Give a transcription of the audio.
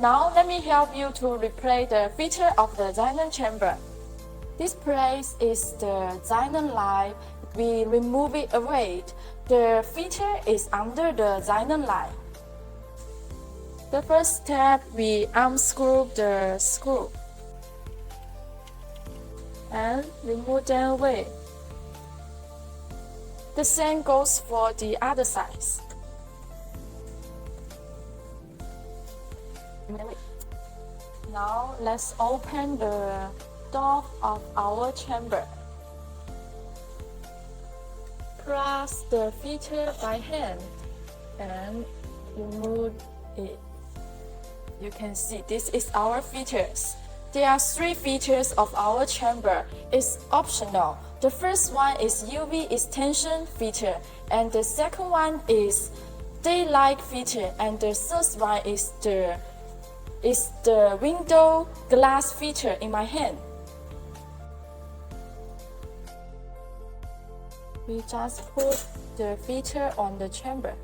Now let me help you to replay the feature of the Xenon chamber. This place is the Xenon light. We remove it away. The feature is under the Xenon light. The first step, we unscrew the screw and remove them away. The same goes for the other side. Now let's open the door of our chamber. Press the feature by hand and remove it. You can see this is our features. There are 3 features of our chamber. It's optional. The first one is UV extension feature, and the second one is daylight feature, and the third one is the window glass feature in my hand. We just put the feature on the chamber.